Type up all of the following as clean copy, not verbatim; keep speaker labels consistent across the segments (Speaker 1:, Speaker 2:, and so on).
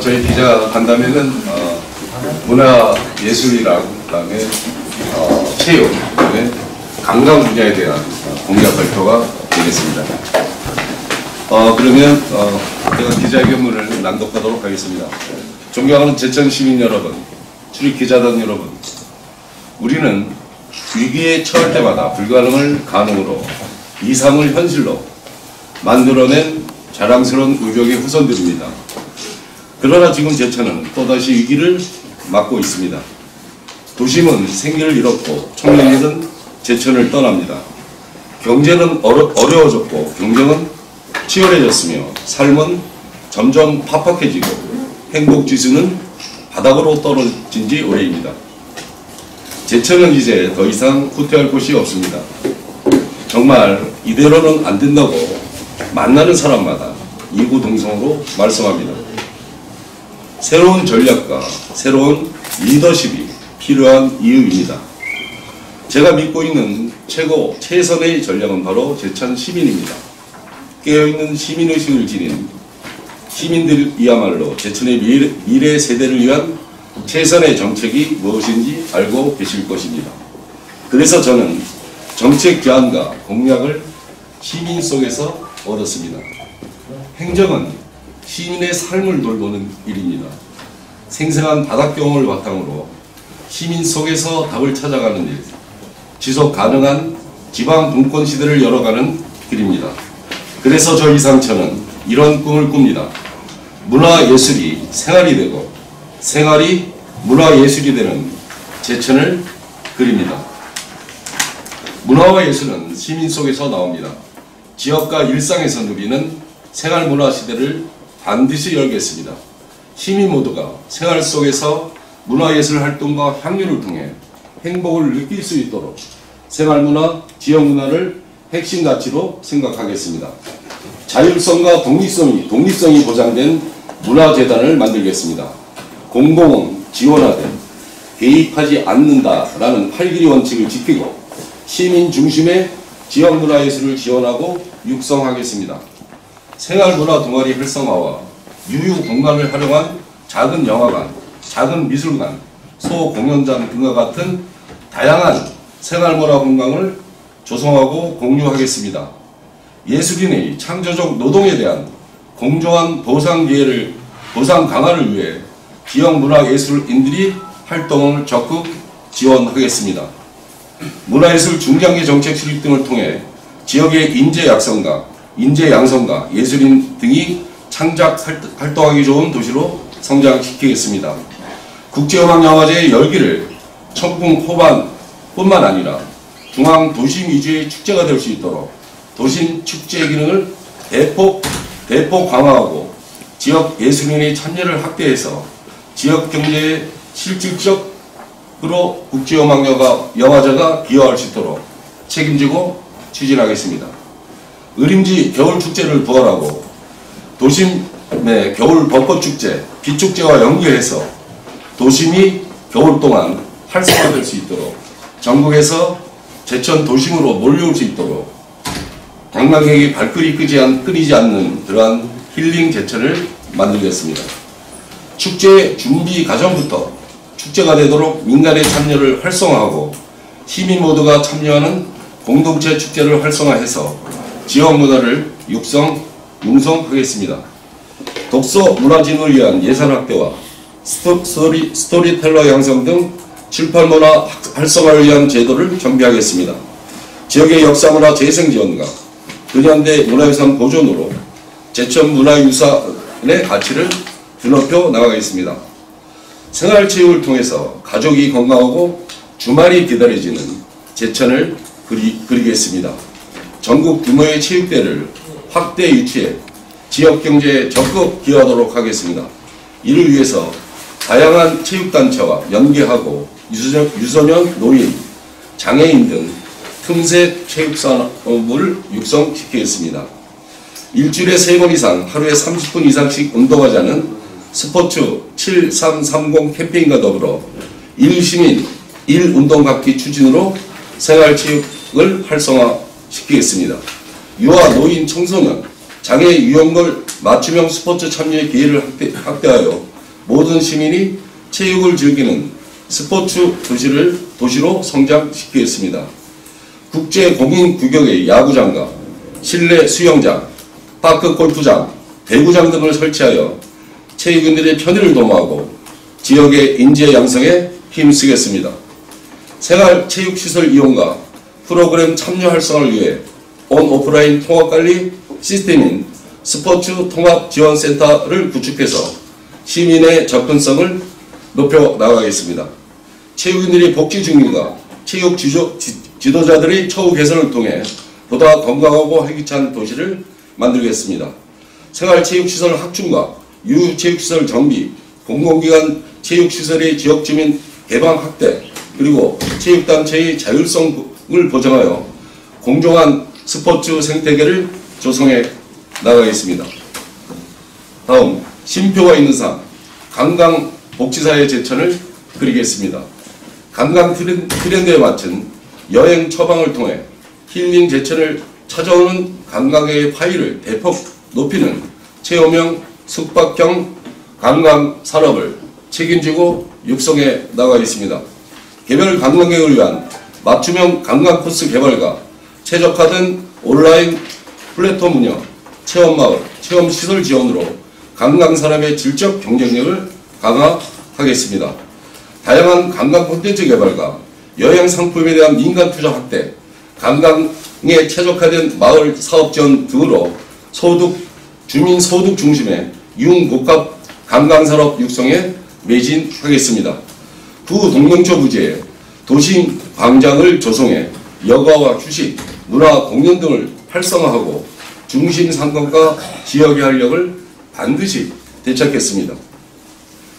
Speaker 1: 저희 기자 간담회는 문화예술이랑 그다음에 체육, 그다음에 관광 분야에 대한 공약 발표가 되겠습니다. 그러면 제가 기자회견문을 낭독하도록 하겠습니다. 존경하는 제천 시민 여러분, 출입 기자단 여러분, 우리는 위기에 처할 때마다 불가능을 가능으로, 이상을 현실로 만들어낸 자랑스러운 의벽의 후손들입니다. 그러나 지금 제천은 또다시 위기를 맞고 있습니다. 도심은 생기를 잃었고 청년들은 제천을 떠납니다. 경제는 어려워졌고 경쟁은 치열해졌으며 삶은 점점 팍팍해지고 행복지수는 바닥으로 떨어진 지 오래입니다. 제천은 이제 더 이상 후퇴할 곳이 없습니다. 정말 이대로는 안 된다고 만나는 사람마다 이구동성으로 말씀합니다. 새로운 전략과 새로운 리더십이 필요한 이유입니다. 제가 믿고 있는 최선의 전략은 바로 제천 시민입니다. 깨어있는 시민의식을 지닌 시민들이야말로 제천의 미래 세대를 위한 최선의 정책이 무엇인지 알고 계실 것입니다. 그래서 저는 정책 제안과 공약을 시민 속에서 얻었습니다. 행정은 시민의 삶을 돌보는 일입니다. 생생한 바닥 경험을 바탕으로 시민 속에서 답을 찾아가는 일, 지속 가능한 지방 분권 시대를 열어가는 길입니다. 그래서 저 이상천은 이런 꿈을 꿉니다. 문화예술이 생활이 되고 생활이 문화예술이 되는 제천을 그립니다. 문화와 예술은 시민 속에서 나옵니다. 지역과 일상에서 누리는 생활문화 시대를 반드시 열겠습니다. 시민 모두가 생활 속에서 문화예술 활동과 향유를 통해 행복을 느낄 수 있도록 생활문화, 지역문화를 핵심 가치로 생각하겠습니다. 자율성과 독립성이 보장된 문화재단을 만들겠습니다. 공공은 지원하되 개입하지 않는다라는 8길이 원칙을 지키고 시민 중심의 지역문화예술을 지원하고 육성하겠습니다. 생활문화 동아리 활성화와 유휴공간을 활용한 작은 영화관, 작은 미술관, 소공연장 등과 같은 다양한 생활문화 공간을 조성하고 공유하겠습니다. 예술인의 창조적 노동에 대한 공정한 보상 강화를 위해 지역문화예술인들이 활동을 적극 지원하겠습니다. 문화예술 중장기 정책 수립 등을 통해 지역의 인재 양성과 예술인 등이 창작 활동하기 좋은 도시로 성장시키겠습니다. 국제음악영화제의 열기를 청풍 호반뿐만 아니라 중앙 도심 위주의 축제가 될 수 있도록 도심 축제 기능을 대폭 강화하고 지역 예술인의 참여를 확대해서 지역 경제에 실질적으로 국제음악영화제가 기여할 수 있도록 책임지고 추진하겠습니다. 의림지 겨울축제를 부활하고 도심 내 겨울 벚꽃축제, 비축제와 연계해서 도심이 겨울 동안 활성화될 수 있도록 전국에서 제천 도심으로 몰려올 수 있도록 관광객이 발걸이 끊이지 않는 그러한 힐링 제천을 만들겠습니다. 축제 준비 과정부터 축제가 되도록 민간의 참여를 활성화하고 시민 모두가 참여하는 공동체 축제를 활성화해서 지역 문화를 융성하겠습니다. 독서 문화 진흥을 위한 예산 확대와 스토리텔러 양성 등 출판 문화 활성화를 위한 제도를 정비하겠습니다. 지역의 역사문화 재생 지원과 근현대 문화유산 보존으로 제천 문화유산의 가치를 드높여 나가겠습니다. 생활체육을 통해서 가족이 건강하고 주말이 기다려지는 제천을 그리겠습니다. 전국 규모의 체육대를 확대 유치해 지역경제에 적극 기여하도록 하겠습니다. 이를 위해서 다양한 체육단체와 연계하고 유소년, 노인, 장애인 등 틈새 체육산업을 육성시키겠습니다. 일주일에 3번 이상 하루에 30분 이상씩 운동하자는 스포츠 7330 캠페인과 더불어 1시민 1운동받기 추진으로 생활체육을 활성화시키겠습니다. 유아, 노인, 청소년, 장애 유형별 맞춤형 스포츠 참여의 기회를 확대하여 모든 시민이 체육을 즐기는 스포츠 도시로 성장시키겠습니다. 국제 공인 규격의 야구장과 실내 수영장, 파크 골프장, 배구장 등을 설치하여 체육인들의 편의를 도모하고 지역의 인재 양성에 힘쓰겠습니다. 생활체육시설 이용과 프로그램 참여 활성화를 위해 온-오프라인 통합관리 시스템인 스포츠 통합지원센터를 구축해서 시민의 접근성을 높여 나가겠습니다. 체육인들의 복지 증진과 체육 지도자들의 처우 개선을 통해 보다 건강하고 활기찬 도시를 만들겠습니다. 생활체육시설 확충과 유체육시설 정비, 공공기관 체육시설의 지역주민 개방 확대, 그리고 체육단체의 자율성을 보장하여 공정한 스포츠 생태계를 조성해 나가겠습니다. 다음, 쉼표가 있는 삶, 관광복지사의 제천을 그리겠습니다. 관광 트렌드에 맞춘 여행 처방을 통해 힐링 제천을 찾아오는 관광객의 파이를 대폭 높이는 체험형 숙박형 관광 산업을 책임지고 육성해 나가겠습니다. 개별 관광객을 위한 맞춤형 관광 코스 개발과 최적화된 온라인 플랫폼 운영, 체험마을, 체험시설 지원으로 관광산업의 질적 경쟁력을 강화하겠습니다. 다양한 관광 콘텐츠 개발과 여행 상품에 대한 민간 투자 확대, 관광에 최적화된 마을 사업 지원 등으로 주민 소득 중심의 융복합 관광산업 육성에 매진하겠습니다. 구 동명초 부지에 도심 광장을 조성해 여가와 휴식, 문화 공연 등을 활성화하고 중심 상권과 지역의 활력을 반드시 되찾겠습니다.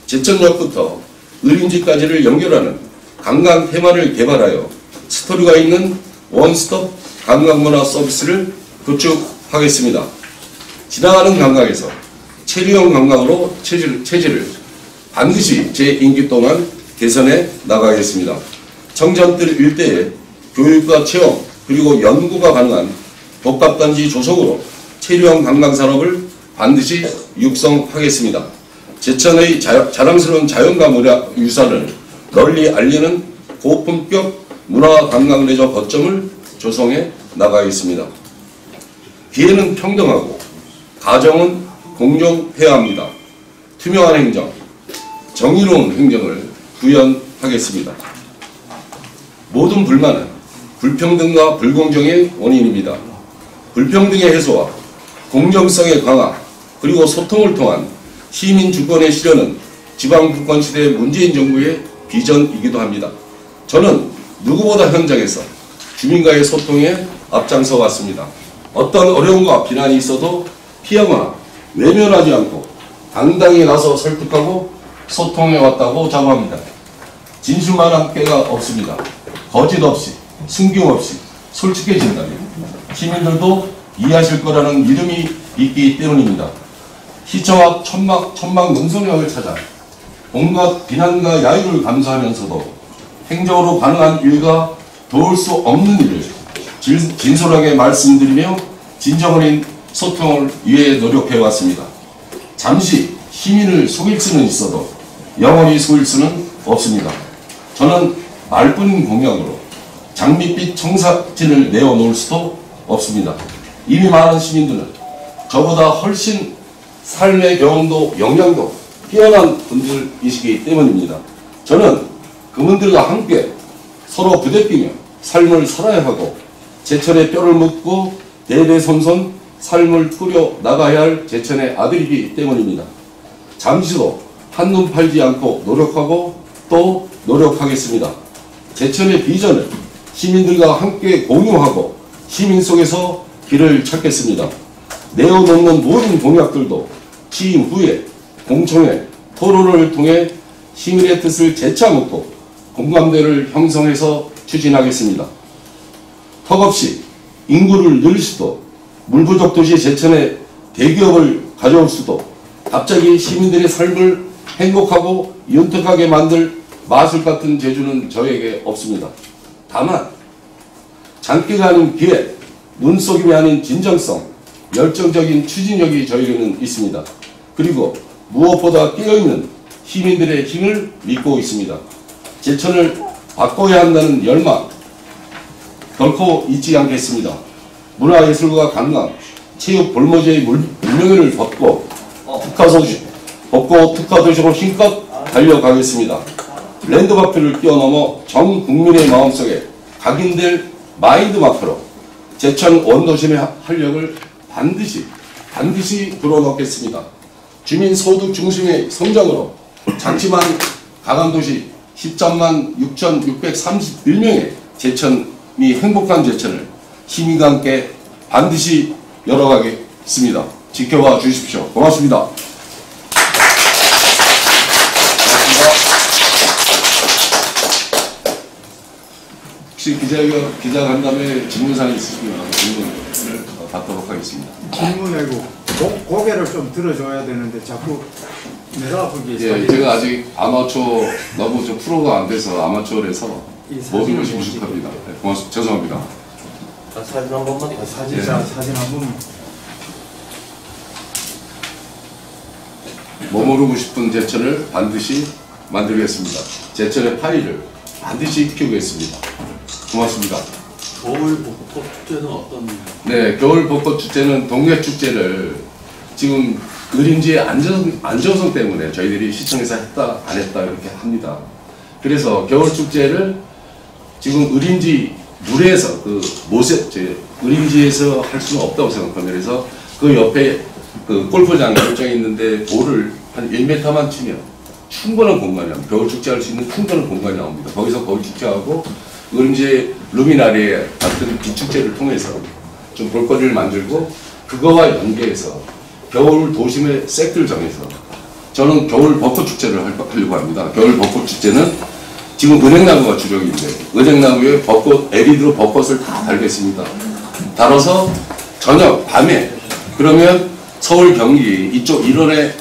Speaker 1: 제천역부터 의림지까지를 연결하는 관광 테마를 개발하여 스토리가 있는 원스톱 관광문화 서비스를 구축하겠습니다. 지나가는 관광에서 체류형 관광으로 체질을 반드시 제 임기 동안 개선해 나가겠습니다. 청정들 일대에 교육과 체험 그리고 연구가 가능한 복합단지 조성으로 체류형 관광산업을 반드시 육성하겠습니다. 제천의 자랑스러운 자연과 문화유산을 널리 알리는 고품격 문화관광레저 거점을 조성해 나가겠습니다. 기회는 평등하고 가정은 공정해야 합니다. 투명한 행정, 정의로운 행정을 구현하겠습니다. 모든 불만은 불평등과 불공정의 원인입니다. 불평등의 해소와 공정성의 강화 그리고 소통을 통한 시민 주권의 실현은 지방분권 시대 문재인 정부의 비전이기도 합니다. 저는 누구보다 현장에서 주민과의 소통에 앞장서 왔습니다. 어떤 어려움과 비난이 있어도 피하거나 외면하지 않고 당당히 나서 설득하고 소통해 왔다고 자부합니다. 진실만한 깨가 없습니다. 거짓 없이, 숨김 없이 솔직해진다면 시민들도 이해하실 거라는 믿음이 있기 때문입니다. 시청학 천막 능선역을 찾아 온갖 비난과 야유를 감수하면서도 행정으로 가능한 일과 도울 수 없는 일을 진솔하게 말씀드리며 진정 어린 소통을 위해 노력해 왔습니다. 잠시 시민을 속일 수는 있어도 영원히 속일 수는 없습니다. 저는 말뿐인 공약으로 장밋빛 청사진을 내어놓을 수도 없습니다. 이미 많은 시민들은 저보다 훨씬 삶의 경험도 역량도 뛰어난 분들이시기 때문입니다. 저는 그분들과 함께 서로 부대끼며 삶을 살아야 하고 제천의 뼈를 묻고 대대손손 삶을 꾸려 나가야 할 제천의 아들이기 때문입니다. 잠시도 한눈 팔지 않고 노력하고 또 노력하겠습니다. 제천의 비전을 시민들과 함께 공유하고 시민 속에서 길을 찾겠습니다. 내어놓는 모든 공약들도 취임 후에 공청회, 토론을 통해 시민의 뜻을 재차 묻고 공감대를 형성해서 추진하겠습니다. 턱없이 인구를 늘릴 수도 물부족 도시 제천에 대기업을 가져올 수도 갑자기 시민들의 삶을 행복하고 윤택하게 만들 마술 같은 재주는 저에게 없습니다. 다만 장기가 아닌 기획, 눈속임이 아닌 진정성, 열정적인 추진력이 저에게는 있습니다. 그리고 무엇보다 깨어있는 시민들의 힘을 믿고 있습니다. 제천을 바꿔야 한다는 열망 결코 잊지 않겠습니다. 문화예술과 관광, 체육, 볼모지의 물명을 벗고 특화도시로 힘껏 달려가겠습니다. 랜드마크를 뛰어넘어 전 국민의 마음속에 각인될 마인드마크로 제천 원도심의 활력을 반드시 불어넣겠습니다. 주민 소득 중심의 성장으로 작지만 강한도시 13만 6,631명의 제천이 행복한 제천을 시민과 함께 반드시 열어가겠습니다. 지켜봐 주십시오. 고맙습니다. 혹시 기자간담회 질문사항이 있으시면 질문을 받도록 하겠습니다.
Speaker 2: 질문이고 고개를 좀 들어줘야 되는데 자꾸 내가 보기에
Speaker 1: 예, 제가 아직 아마추어 너무 저 프로가 안 돼서 아마추어라서 모든 것이 부족합니다. 네, 고맙습니다. 죄송합니다.
Speaker 3: 사진 한 번만.
Speaker 2: 사진 한 번.
Speaker 1: 머무르고 싶은 제천을 반드시 만들겠습니다. 제천의 파리를 반드시 키우겠습니다. 고맙습니다.
Speaker 3: 겨울 벚꽃 축제는 어떤?
Speaker 1: 네, 겨울 벚꽃 축제는 동네 축제를 지금 의림지의 안정성 때문에 저희들이 시청에서 했다 안 했다 이렇게 합니다. 그래서 겨울 축제를 지금 의림지 물에서 의림지에서 할 수는 없다고 생각합니다. 그래서 그 옆에 그 골프장 결정이 있는데 볼을 한 1m만 치면 충분한 공간이 나옵니다. 겨울 축제 할 수 있는 충분한 공간이 나옵니다. 거기서 겨울 축제하고 의림지의 루미나리에 같은 비축제를 통해서 좀 볼거리를 만들고 그거와 연계해서 겨울 도심의 색들 정해서 저는 겨울 벚꽃 축제를 하려고 합니다. 겨울 벚꽃 축제는 지금 은행나무가 주력인데 은행나무에 LED로 벚꽃을 다 달겠습니다. 달아서 저녁 밤에 그러면 서울 경기 이쪽 일원에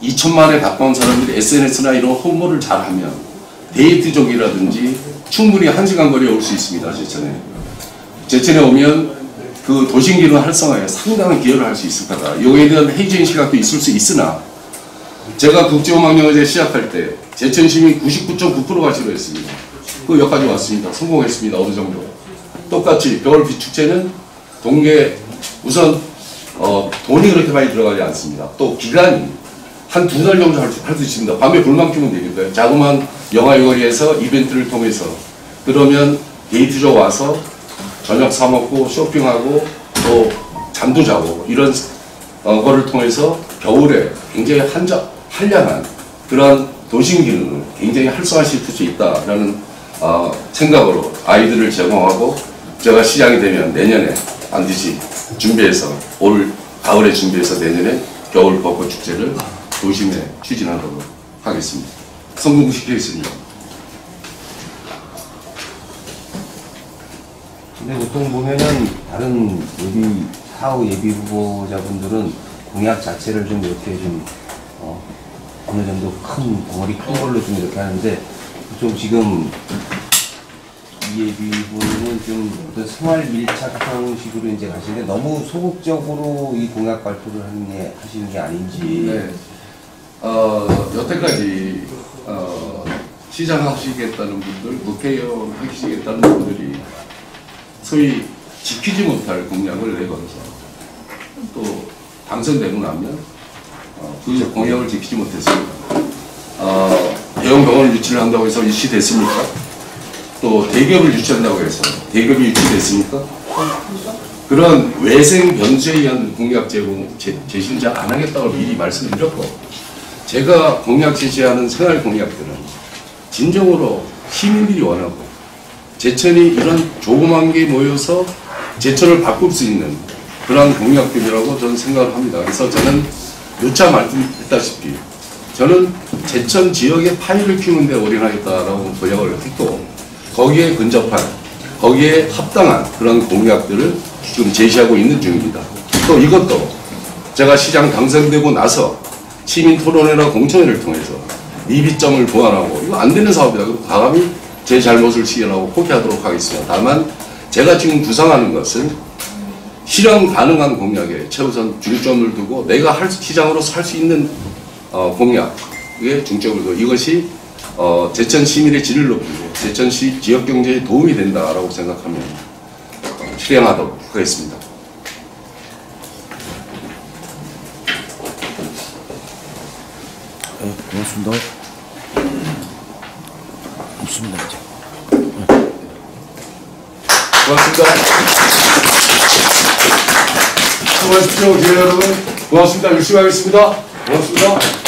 Speaker 1: 2천만에 가까운 사람들이 SNS나 이런 홍보를 잘하면 데이트족이라든지 충분히 1시간 거리에 올 수 있습니다. 제천에 오면 그 도심기능 활성화에 상당한 기여를 할 수 있을 거다. 이거에 대한 회의적인 시각도 있을 수 있으나 제가 국제음악영화제 시작할 때 제천 시민 99.9%가 싫어했습니다. 그 여기까지 왔습니다. 성공했습니다. 어느 정도. 똑같이 겨울 비축제는 동계 우선 돈이 그렇게 많이 들어가지 않습니다. 또 기간이 한 2달 정도 할 수 있습니다. 밤에 불만 켜면 되니까요. 자그마한 영화유거리에서 이벤트를 통해서 그러면 데이트로 와서 저녁 사 먹고 쇼핑하고 또 잠도 자고 이런 거를 통해서 겨울에 굉장히 한량한 그런 도심 기능을 굉장히 활성화시킬 수 있다라는 생각으로 아이들을 제공하고 제가 시작이 되면 내년에 반드시 준비해서 올 가을에 준비해서 내년에 겨울 벚꽃 축제를 도심에 추진하도록 하겠습니다. 성공시키겠습니다.
Speaker 4: 근데 보통 보면은 다른 예비 사후 예비 후보자분들은 공약 자체를 좀 이렇게 좀 어느 정도 큰 덩어리 큰 걸로 좀 이렇게 하는데 좀 지금 이 예비 후보는 좀 어떤 생활 밀착 형식으로 이제 가시는데 너무 소극적으로 이 공약 발표를 하시는 게 아닌지.
Speaker 1: 네. 여태까지 시장하시겠다는 분들, 국회의원 하시겠다는 분들이 소위 지키지 못할 공약을 내걸어서 또 당선되고 나면 그 공약을 지키지 못했습니다. 대형 병원을 유치를 한다고 해서 유치됐습니까? 또 대기업을 유치한다고 해서 대기업이 유치됐습니까? 그런 외생 변수에 의한 공약 제시는 잘 안 하겠다고 미리 말씀드렸고 제가 공약 제시하는 생활 공약들은 진정으로 시민들이 원하고 제천이 이런 조그만 게 모여서 제천을 바꿀 수 있는 그런 공약들이라고 저는 생각을 합니다. 그래서 저는 누차 말씀했다시피 저는 제천 지역의 파이를 키우는 데 올인하겠다라고 공약을 했고 거기에 근접한 거기에 합당한 그런 공약들을 지금 제시하고 있는 중입니다. 또 이것도 제가 시장 당선되고 나서 시민 토론회나 공청회를 통해서 미비점을 보완하고 이거 안 되는 사업이다. 그리고 과감히 제 잘못을 시인하고 포기하도록 하겠습니다. 다만 제가 지금 구상하는 것은 실현 가능한 공약에 최우선 중점을 두고 내가 시장으로서 할 수 있는 공약 중점을 두고 이것이 제천 시민의 질을 높이고 제천시 지역 경제에 도움이 된다라고 생각하면 실행하도록 하겠습니다.
Speaker 5: 고맙습니다. 없습니다, 이제.
Speaker 1: 고맙습니다. 수고하십시오, 기회 여러분. 고맙습니다. 열심히 하겠습니다. 고맙습니다.